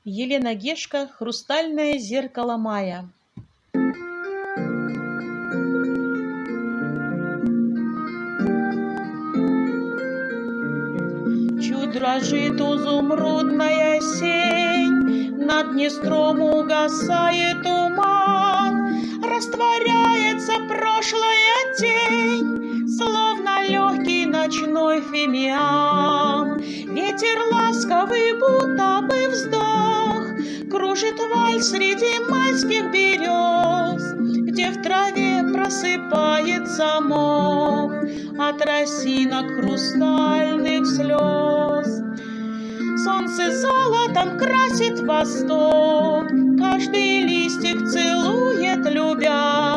Елена Гешко «Хрустальное зеркало мая». Чуть дрожит изумрудная сень, над Днестром угасает туман, растворяется прошлая тень, словно легкий ночной фимиам. Ветер ласковый, будто бы вздох, кружит вальс среди майских берез, где в траве просыпается мох от росинок хрустальных слез. Солнце золотом красит восток, каждый листик целует, любя.